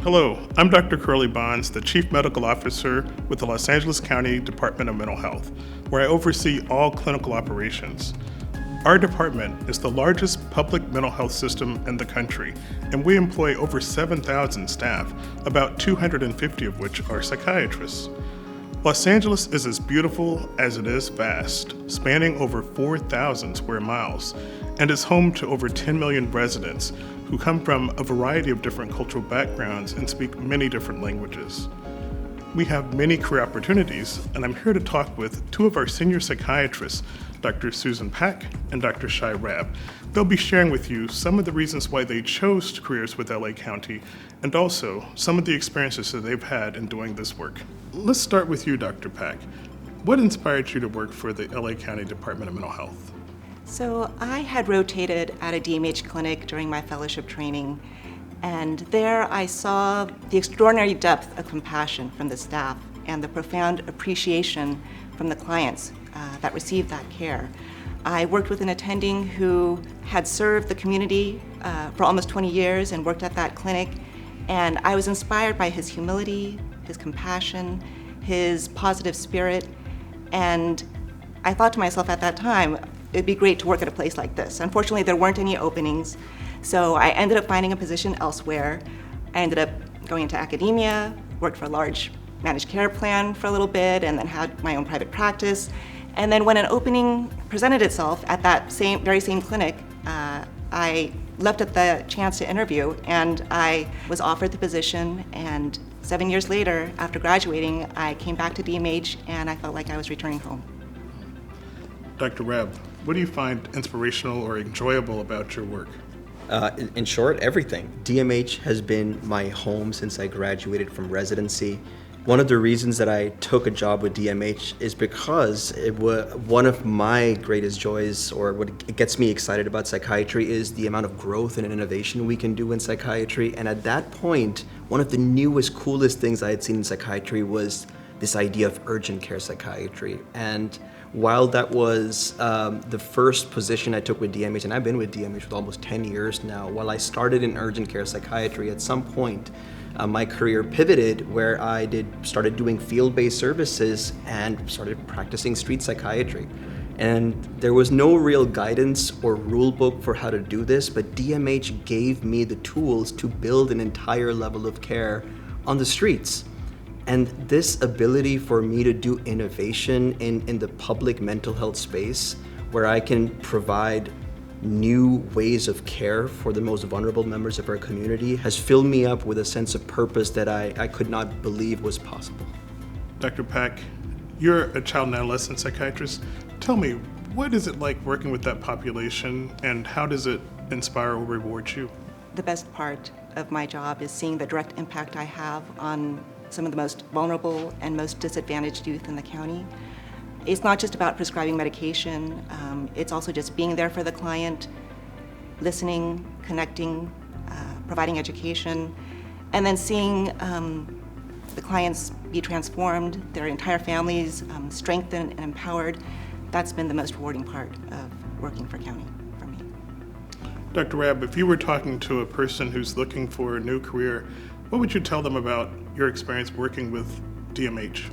Hello, I'm Dr. Curly Bonds, the Chief Medical Officer with the Los Angeles County Department of Mental Health, where I oversee all clinical operations. Our department is the largest public mental health system in the country, and we employ over 7,000 staff, about 250 of which are psychiatrists. Los Angeles is as beautiful as it is vast, spanning over 4,000 square miles, and is home to over 10 million residents who come from a variety of different cultural backgrounds and speak many different languages. We have many career opportunities, and I'm here to talk with two of our senior psychiatrists, Dr. Susan Pack and Dr. Shai Rab. They'll be sharing with you some of the reasons why they chose careers with LA County, and also some of the experiences that they've had in doing this work. Let's start with you, Dr. Pack. What inspired you to work for the LA County Department of Mental Health? So I had rotated at a DMH clinic during my fellowship training, and there I saw the extraordinary depth of compassion from the staff and the profound appreciation from the clients that received that care. I worked with an attending who had served the community for almost 20 years and worked at that clinic, and I was inspired by his humility, his compassion, his positive spirit, and I thought to myself at that time, it'd be great to work at a place like this. Unfortunately, there weren't any openings, so I ended up finding a position elsewhere. I ended up going into academia, worked for a large managed care plan for a little bit, and then had my own private practice. And then when an opening presented itself at that very same clinic, I leapt at the chance to interview, and I was offered the position, and 7 years later, after graduating, I came back to DMH, and I felt like I was returning home. Dr. Rab, what do you find inspirational or enjoyable about your work? In short, everything. DMH has been my home since I graduated from residency. One of the reasons that I took a job with DMH is because one of my greatest joys, or what gets me excited about psychiatry, is the amount of growth and innovation we can do in psychiatry. And at that point, one of the newest, coolest things I had seen in psychiatry was this idea of urgent care psychiatry. And while that was the first position I took with DMH, and I've been with DMH for almost 10 years now, while I started in urgent care psychiatry, at some point my career pivoted where I started doing field-based services and started practicing street psychiatry. And there was no real guidance or rule book for how to do this, but DMH gave me the tools to build an entire level of care on the streets. And this ability for me to do innovation in the public mental health space, where I can provide new ways of care for the most vulnerable members of our community, has filled me up with a sense of purpose that I could not believe was possible. Dr. Pack, you're a child and adolescent psychiatrist. Tell me, what is it like working with that population, and how does it inspire or reward you? The best part of my job is seeing the direct impact I have on some of the most vulnerable and most disadvantaged youth in the county. It's not just about prescribing medication, it's also just being there for the client, listening, connecting, providing education, and then seeing the clients be transformed, their entire families strengthened and empowered. That's been the most rewarding part of working for county for me. Dr. Rab, if you were talking to a person who's looking for a new career, what would you tell them about your experience working with DMH?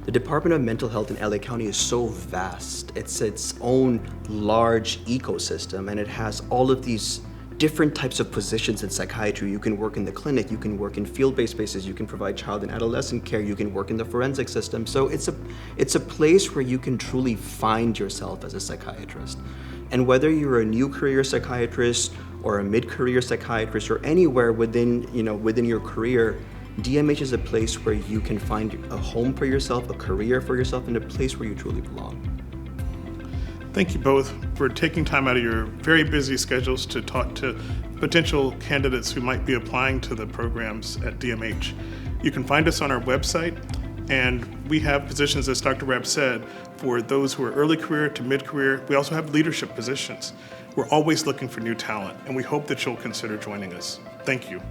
The Department of Mental Health in LA County is so vast. It's its own large ecosystem, and it has all of these different types of positions in psychiatry. You can work in the clinic, you can work in field-based spaces, you can provide child and adolescent care, you can work in the forensic system. So it's a place where you can truly find yourself as a psychiatrist. And whether you're a new career psychiatrist or a mid-career psychiatrist or anywhere within your career, DMH is a place where you can find a home for yourself, a career for yourself, and a place where you truly belong. Thank you both for taking time out of your very busy schedules to talk to potential candidates who might be applying to the programs at DMH. You can find us on our website, and we have positions, as Dr. Rab said, for those who are early career to mid-career. We also have leadership positions. We're always looking for new talent, and we hope that you'll consider joining us. Thank you.